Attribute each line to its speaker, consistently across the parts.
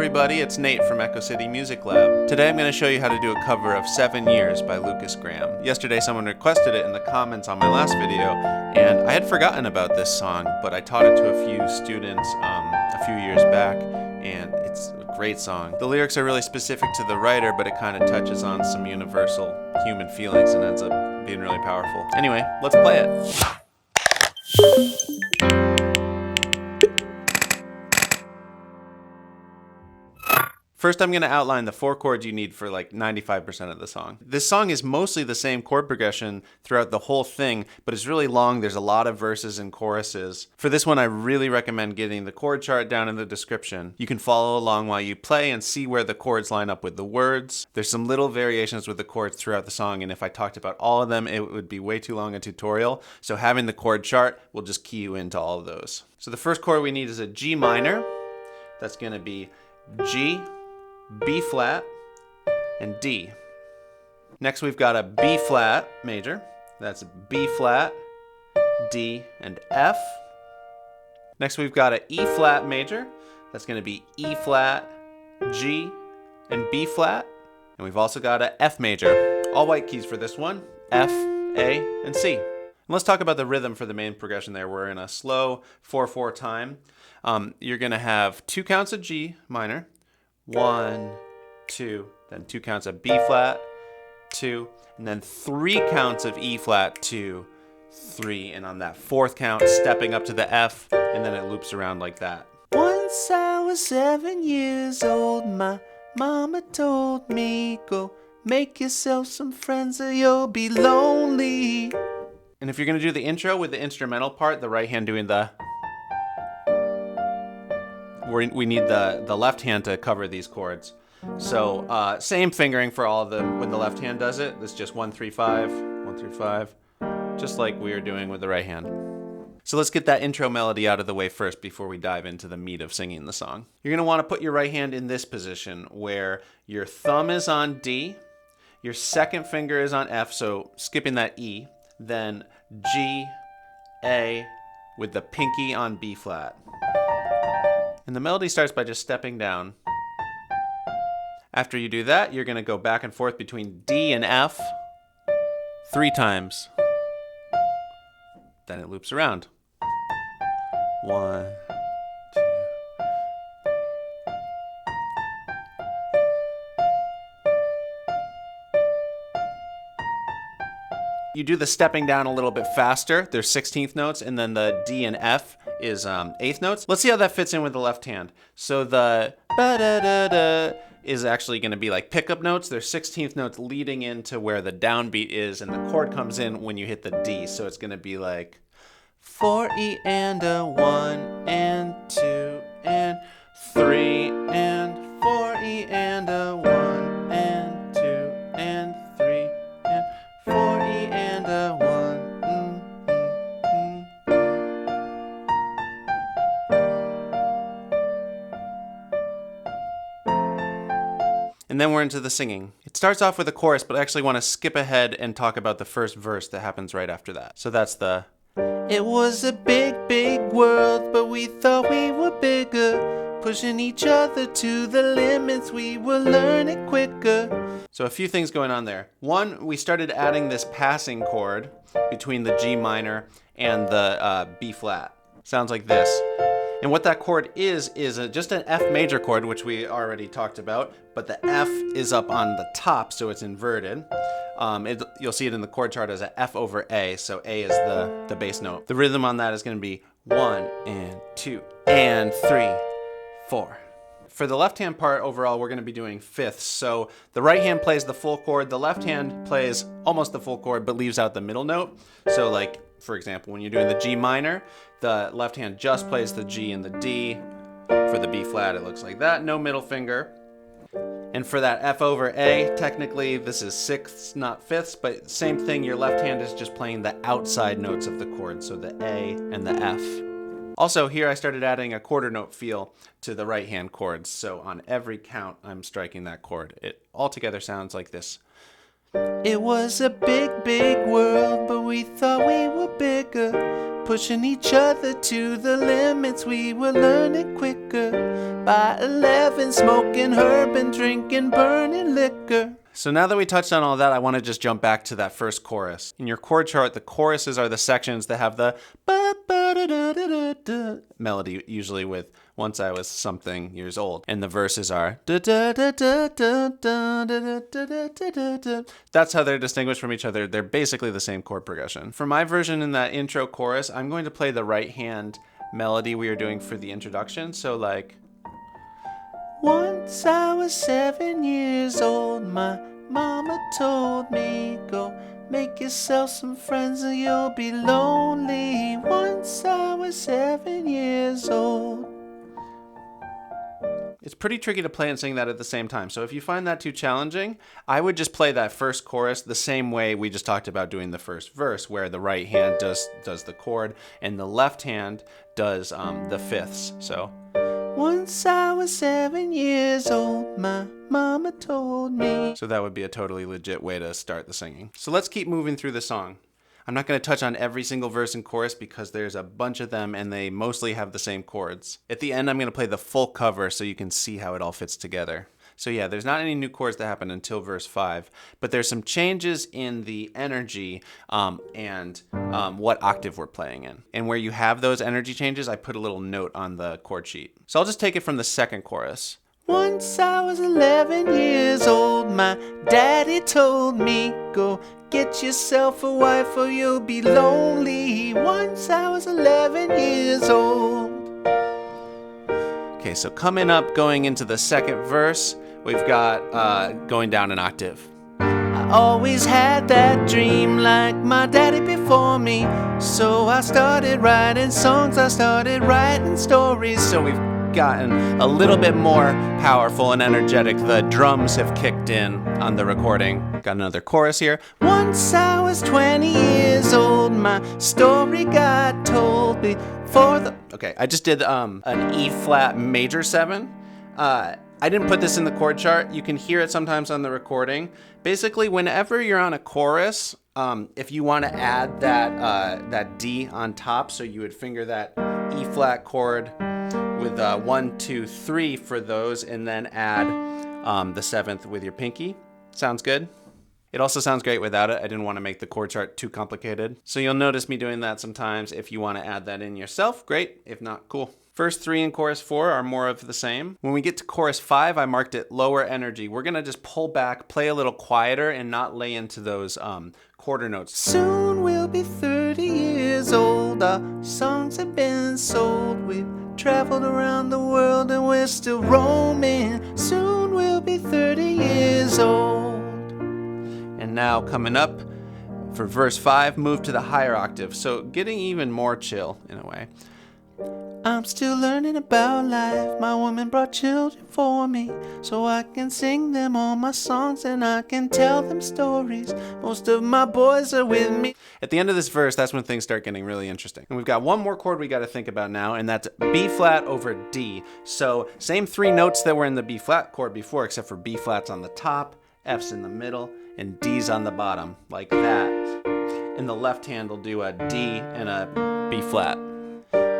Speaker 1: everybody, it's Nate from Echo City Music Lab. Today I'm going to show you how to do a cover of 7 Years by Lukas. Yesterday someone requested it in the comments on my last video, and I had forgotten about this song, but I taught it to a few students a few years back, and it's a great song. The lyrics are really specific to the writer, but it kind of touches on some universal human feelings and ends up being really powerful. Anyway, let's play it. First, I'm going to outline the 4 chords you need for like 95% of the song. This song is mostly the same chord progression throughout the whole thing, but it's really long. There's a lot of verses and choruses. For this one, I really recommend getting the chord chart down in the description. You can follow along while you play and see where the chords line up with the words. There's some little variations with the chords throughout the song, and if I talked about all of them, it would be way too long a tutorial. So having the chord chart will just key you into all of those. So the first chord we need is a G minor. That's going to be G, B flat, and D. Next we've got a B flat major. That's B flat, D, and F. Next we've got a E flat major. That's going to be E flat, G, and B flat. And we've also got a F major. All white keys for this one, F, A, and C. And let's talk about the rhythm for the main progression there. We're in a slow 4/4 time. You're going to have 2 counts of G minor, 1, 2, then 2 counts of B flat, 2, and then 3 counts of E flat, 2, 3, and on that 4th count, stepping up to the F, and then it loops around like that. Once I was 7 years old, my mama told me, go make yourself some friends or you'll be lonely. And if you're going to do the intro with the instrumental part, the right hand doing the, we need the left hand to cover these chords. So same fingering for all of them when the left hand does it. It's just 1, 3, 5, 1 through 5, just like we were doing with the right hand. So let's get that intro melody out of the way first before we dive into the meat of singing the song. You're going to want to put your right hand in this position where your thumb is on D, your second finger is on F, so skipping that E, then G, A, with the pinky on B flat. And the melody starts by just stepping down. After you do that, you're going to go back and forth between D and F 3 times. Then it loops around. 1, 2. You do the stepping down a little bit faster. There's 16th notes, and then the D and F is 8th notes. Let's see how that fits in with the left hand. So the ba-da-da-da is actually going to be like pickup notes. There's 16th notes leading into where the downbeat is, and the chord comes in when you hit the D. So it's going to be like 4E and a 1 and 2 and 3 and 4E and a 1 and 2 and 3 and 4E and a 1. And then we're into the singing. It starts off with a chorus, but I actually want to skip ahead and talk about the first verse that happens right after that. So that's the, it was a big, big world, but we thought we were bigger, pushing each other to the limits, we were learning quicker. So a few things going on there. One, we started adding this passing chord between the G minor and the B flat. Sounds like this. And what that chord is just an F major chord, which we already talked about, but the F is up on the top, so it's inverted. You'll see it in the chord chart as a F over A, so A is the bass note. The rhythm on that is going to be 1 and 2 and 3, 4. For the left hand part overall, we're going to be doing fifths. So the right hand plays the full chord, the left hand plays almost the full chord, but leaves out the middle note. So like, for example, when you're doing the G minor, the left hand just plays the G and the D. For the B flat, it looks like that, no middle finger. And for that F over A, technically this is sixths, not fifths, but same thing, your left hand is just playing the outside notes of the chord, so the A and the F. Also, here I started adding a quarter note feel to the right hand chords, so on every count I'm striking that chord. It altogether sounds like this. It was a big, big world, but we thought we were bigger. Pushing each other to the limits, we were learning quicker. By 11, smoking herb and drinking burning liquor. So now that we touched on all that, I want to just jump back to that first chorus. In your chord chart, the choruses are the sections that have the ba-ba-da-da-da-da melody, usually with "Once I Was Something Years Old," and the verses are da-da-da-da-da-da-da-da-da-da-da-da. That's how they're distinguished from each other. They're basically the same chord progression. For my version in that intro chorus, I'm going to play the right hand melody we were doing for the introduction. So like, once I was 7 years old, my mama told me, go make yourself some friends or you'll be lonely. Once I was 7 years old. It's pretty tricky to play and sing that at the same time. So if you find that too challenging, I would just play that first chorus the same way we just talked about doing the first verse, where the right hand does the chord and the left hand does the fifths. So once I was 7 years old, my mama told me. So that would be a totally legit way to start the singing. So let's keep moving through the song. I'm not going to touch on every single verse and chorus because there's a bunch of them and they mostly have the same chords. At the end, I'm going to play the full cover so you can see how it all fits together. So yeah, there's not any new chords that happen until verse 5, but there's some changes in the energy and what octave we're playing in. And where you have those energy changes, I put a little note on the chord sheet. So I'll just take it from the second chorus. Once I was 11 years old, my daddy told me, go get yourself a wife or you'll be lonely. Once I was 11 years old. Okay, so coming up, going into the second verse, we've got going down an octave. I always had that dream like my daddy before me. So I started writing songs, I started writing stories. So we've gotten a little bit more powerful and energetic. The drums have kicked in on the recording. Got another chorus here. Once I was 20 years old, my story got told before the... Okay, I just did an E flat major 7. I didn't put this in the chord chart. You can hear it sometimes on the recording. Basically, whenever you're on a chorus, if you want to add that D on top, so you would finger that E flat chord with 1, 2, 3 for those, and then add the 7th with your pinky. Sounds good? It also sounds great without it. I didn't want to make the chord chart too complicated. So you'll notice me doing that sometimes. If you want to add that in yourself, great. If not, cool. Verse 3 and chorus 4 are more of the same. When we get to chorus 5, I marked it lower energy. We're going to just pull back, play a little quieter, and not lay into those quarter notes. Soon we'll be 30 years old. Our songs have been sold. We've traveled around the world and we're still roaming. Soon we'll be 30 years old. And now coming up for verse 5, move to the higher octave. So getting even more chill in a way. I'm still learning about life. My woman brought children for me, so I can sing them all my songs and I can tell them stories. Most of my boys are with me. At the end of this verse, that's when things start getting really interesting. And we've got one more chord we got to think about now, and that's B flat over D. So same 3 notes that were in the B flat chord before, except for B flat's on the top, F's in the middle, and D's on the bottom, like that. And the left hand will do a D and a B flat.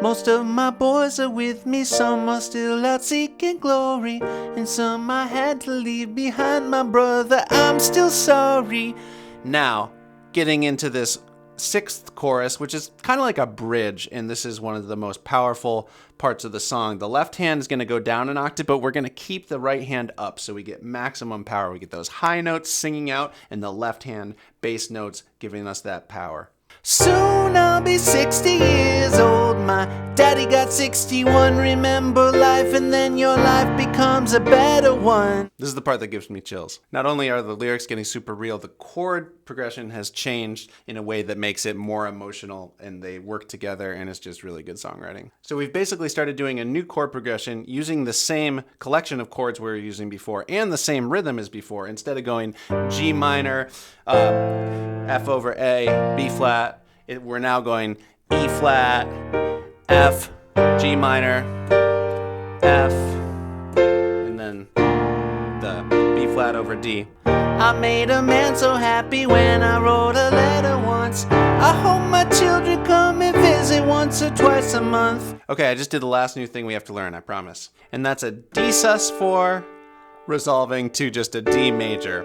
Speaker 1: Most of my boys are with me, some are still out seeking glory, and some I had to leave behind, my brother, I'm still sorry. Now, getting into this 6th chorus, which is kind of like a bridge, and this is one of the most powerful parts of the song. The left hand is going to go down an octave, but we're going to keep the right hand up so we get maximum power. We get those high notes singing out, and the left hand bass notes giving us that power. Soon I'll be 60 years old. My daddy got 61. Remember life and then your life becomes a better one. This is the part that gives me chills. Not only are the lyrics getting super real, the chord progression has changed in a way that makes it more emotional, and they work together, and it's just really good songwriting. So we've basically started doing a new chord progression using the same collection of chords we were using before and the same rhythm as before. Instead of going G minor, F over A, B flat, we're now going E flat, F, G minor, F, and then the B flat over D. I made a man so happy when I wrote a letter once. I hope my children come and visit once or twice a month. Okay, I just did the last new thing we have to learn, I promise. And that's a D sus4 resolving to just a D major.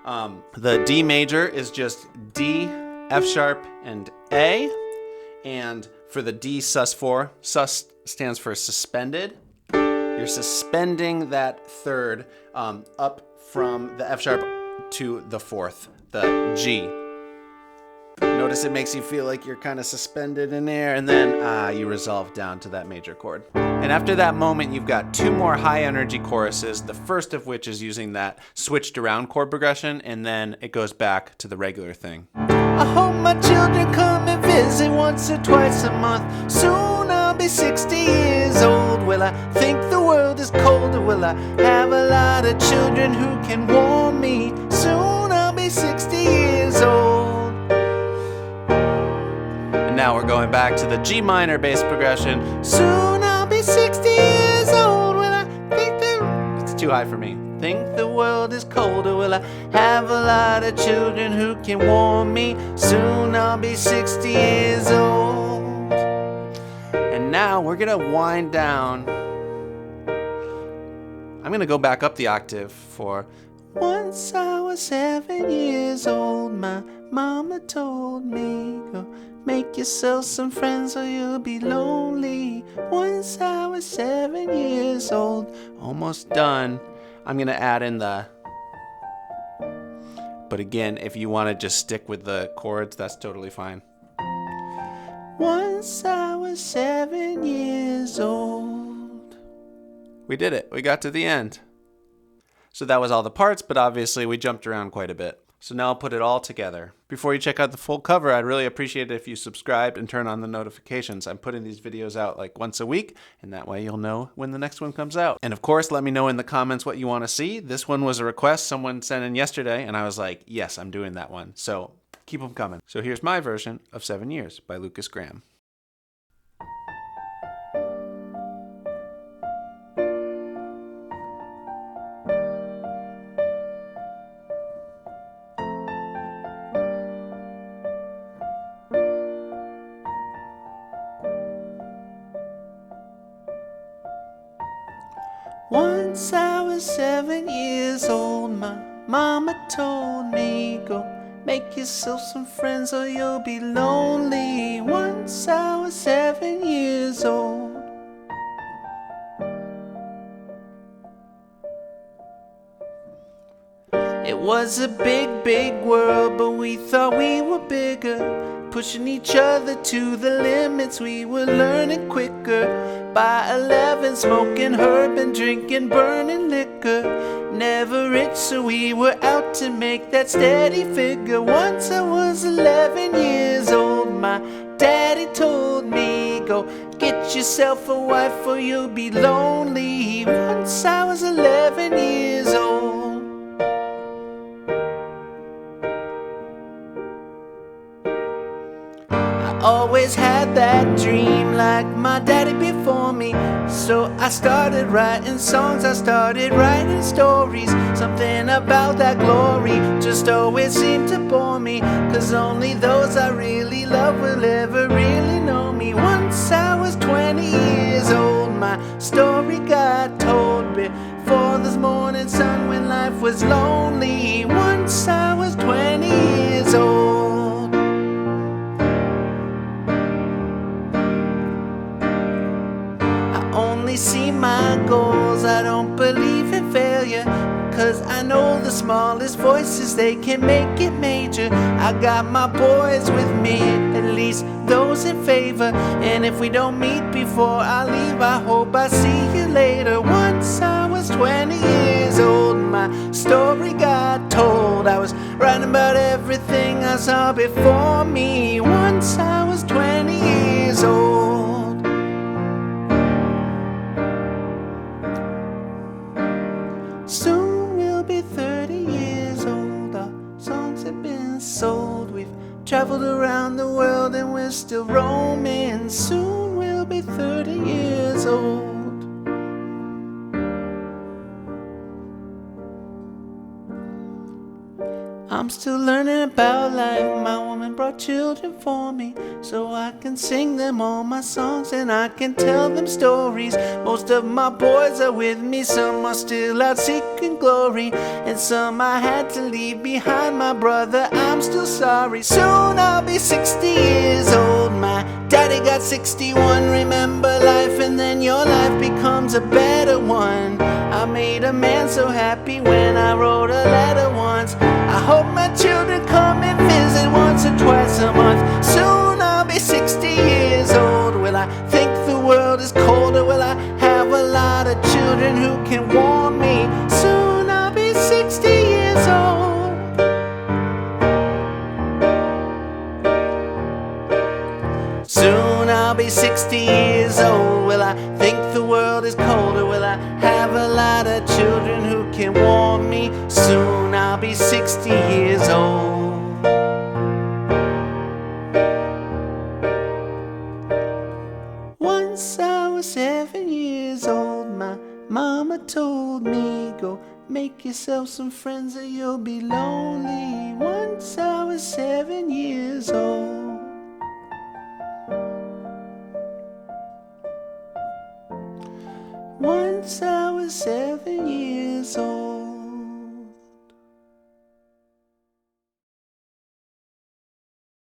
Speaker 1: The D major is just D, F sharp, and A. And for the D sus4, sus stands for suspended. You're suspending that third up from the F sharp to the fourth, the G. Notice it makes you feel like you're kind of suspended in air, and then you resolve down to that major chord. And after that moment, you've got two more high energy choruses, the first of which is using that switched around chord progression, and then it goes back to the regular thing. I hope my children come and visit once or twice a month. Soon I'll be 60 years old. Will I think the world is colder? Will I have a lot of children who can warm me? Soon I'll be 60 years old. And now we're going back to the G minor bass progression. Soon I'll be 60 years old. Will I think it's too high for me. Think the world is colder? Will I have a lot of children who can warm me? Soon I'll be 60 years old. And now we're gonna wind down. I'm gonna go back up the octave for once I was 7 years old. My mama told me, go make yourself some friends or you'll be lonely. Once I was 7 years old. Almost done. I'm gonna add in the, but again, if you want to just stick with the chords, that's totally fine. Once I was 7 years old. We did it. We got to the end. So that was all the parts, but obviously we jumped around quite a bit. So now I'll put it all together. Before you check out the full cover, I'd really appreciate it if you subscribed and turn on the notifications. I'm putting these videos out like once a week, and that way you'll know when the next one comes out. And of course, let me know in the comments what you want to see. This one was a request someone sent in yesterday, and I was like, yes, I'm doing that one. So keep them coming. So here's my version of 7 Years by Lukas Graham. Once I was 7 years old, my mama told me, go make yourself some friends or you'll be lonely. Once I was 7 years old. It was a big, big world, but we thought we were bigger. Pushing each other to the limits, we were learning quicker. By 11, smoking herb and drinking burning liquor. Never rich, so we were out to make that steady figure. Once I was 11 years old, my daddy told me, go get yourself a wife or you'll be lonely. Once I was 11 years old. Always had that dream like my daddy before me. So I started writing songs, I started writing stories. Something about that glory just always seemed to bore me. Cause only those I really love will ever really know me. Once I was 20 years old, my story got told before this morning sun when life was lonely. Once I was 20 years old. Only see my goals, I don't believe in failure. Cause I know the smallest voices, they can make it major. I got my boys with me, at least those in favor. And if we don't meet before I leave, I hope I see you later. Once I was 20 years old, my story got told. I was writing about everything I saw before me. Once I was 20 years old. Soon we'll be 30 years old. Our songs have been sold. We've traveled around the world and we're still roaming. Soon we'll be 30 years old. I'm still learning about life. My woman brought children for me, so I can sing them all my songs and I can tell them stories. Most of my boys are with me, some are still out seeking glory, and some I had to leave behind. My brother, I'm still sorry. Soon I'll be 60 years old. My daddy got 61. Remember life, and then your life becomes a better one. I made a man so happy when I wrote a letter once. I hope my children come and visit once or twice a month. Soon I'll be 60 years old. Will I think the world is cold, or will I have a lot of children who can warm me? Soon I'll be 60 years old. Soon I'll be 60 years old. Will I think the world is cold, or will I have a lot of children who can warm me? Soon I'll be 60 years old. Once I was 7 years old. My mama told me, go make yourself some friends or you'll be lonely. Once I was 7 years old. Once I was 7 years old.